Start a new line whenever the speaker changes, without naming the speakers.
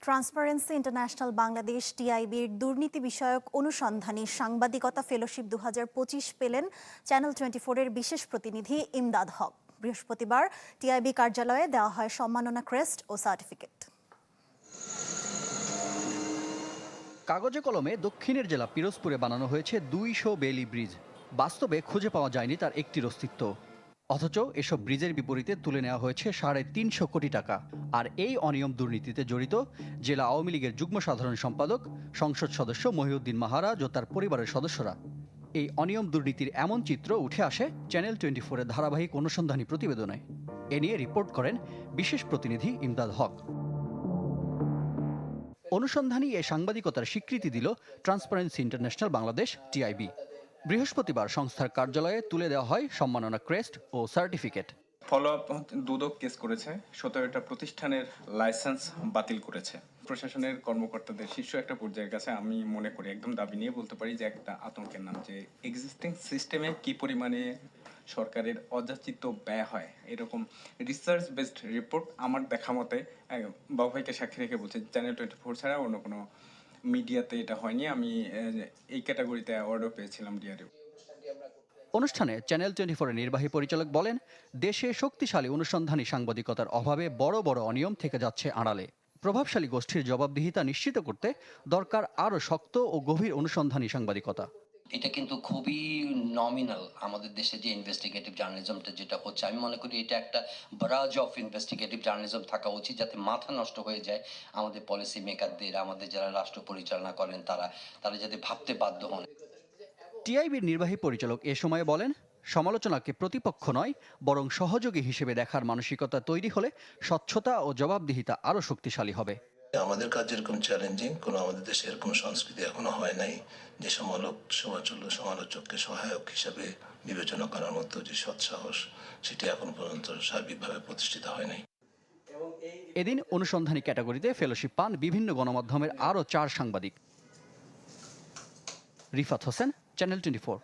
Transparency international Bangladesh টিআইবির দুর্নীতি বিষয়ক অনুসন্ধানী সাংবাদিকতা ফেলোশিপ 2025 পেলেন চ্যানেল 24-এর বিশেষ প্রতিনিধি ইমদাদ হক। বৃহস্পতিবার টিআইবি কার্যালয়ে দেওয়া হয় সম্মাননা ক্রেস্ট ও সার্টিফিকেট।
কাগজে কলমে দক্ষিণের জেলা পিরোজপুরে বানানো হয়েছে 200 বেইলি ব্রিজ। বাস্তবে খুঁজে পাওয়া যায়নি তার একটির অস্তিত্ব। অথচ এসব ব্রিজের বিপরীতে তুলে নেওয়া হয়েছে 350 কোটি টাকা। আর এই অনিয়ম দুর্নীতিতে জড়িত জেলা আওয়ামী লীগের যুগ্ম সাধারণ সম্পাদক, সংসদ সদস্য মহিউদ্দিন মাহারাজ ও তার পরিবারের সদস্যরা। এই অনিয়ম দুর্নীতির এমন চিত্র উঠে আসে চ্যানেল 24-এর ধারাবাহিক অনুসন্ধানী প্রতিবেদনে। এ নিয়ে রিপোর্ট করেন বিশেষ প্রতিনিধি ইমদাদ হক। অনুসন্ধানী এ সাংবাদিকতার স্বীকৃতি দিল ট্রান্সপারেন্সি ইন্টারন্যাশনাল বাংলাদেশ টিআইবি। বৃহস্পতিবার সংস্থার কার্যালয়ে তুলে দেওয়া হয় সম্মাননা ক্রেস্ট ও সার্টিফিকেট।
ফলো আপ দুদক কেস করেছে, 17টা প্রতিষ্ঠানের লাইসেন্স বাতিল করেছে। প্রশাসনের কর্মকর্তাদের শীর্ষ একটা পর্যায়ের কাছে আমি মনে করি একদম দাবি নিয়ে বলতে পারি যে একটা আতঙ্কের নাম, যে এক্সিস্টিং সিস্টেমে কি পরিমাণে সরকারের অযাচিত ব্যয় হয়, এরকম রিসার্চ বেসড রিপোর্ট আমার দেখা মতে বাবু ভাইকে সাক্ষী রেখে বলছে চ্যানেল 24 ছাড়া অন্য কোনো মিডিয়াতে এটা হয়নি। আমি এই ক্যাটাগরিতে অ্যাওয়ার্ডও পেয়েছিলাম ডিআরইউ।
অনুষ্ঠানে চ্যানেল 24-এর নির্বাহী পরিচালক বলেন, দেশে শক্তিশালী অনুসন্ধানী সাংবাদিকতার অভাবে বড় বড় অনিয়ম থেকে যাচ্ছে আড়ালে। প্রভাবশালী গোষ্ঠীর জবাবদিহিতা নিশ্চিত করতে দরকার আরও শক্ত ও গভীর অনুসন্ধানী সাংবাদিকতা।
এটা কিন্তু খুবই নমিনাল। আমাদের দেশে যে ইনভেস্টিগেটিভ জার্নালিজমটা যেটা হচ্ছে, আমি মনে করি এটা একটা বারাজ অফ ইনভেস্টিগেটিভ জার্নালিজম থাকা উচিত, যাতে মাথা নষ্ট হয়ে যায় আমাদের পলিসি মেকারদের, আমাদের যারা রাষ্ট্র পরিচালনা করেন তারা যাতে ভাবতে বাধ্য হন।
টিআইবির নির্বাহী পরিচালক এ সময় বলেন, সমালোচনাকে প্রতিপক্ষ নয় বরং সহযোগী হিসেবে দেখার মানসিকতা তৈরি হলে স্বচ্ছতা ও জবাবদিহিতা আরও শক্তিশালী হবে।
আমাদের কাজ যেরকম চ্যালেঞ্জিং, কোনো আমাদের দেশে এরকম সংস্কৃতি এখনো হয় নাই যে সমালোচককে সহায়ক হিসাবে বিবেচনা করার মতো যে সৎসাহস, সেটি এখন পর্যন্ত সার্বিকভাবে প্রতিষ্ঠিত হয় নাই।
এদিন অনুসন্ধানী ক্যাটাগরিতে ফেলোশিপ পান বিভিন্ন গণমাধ্যমের আরও 4 সাংবাদিক। রিফাত হোসেন, চ্যানেল 24।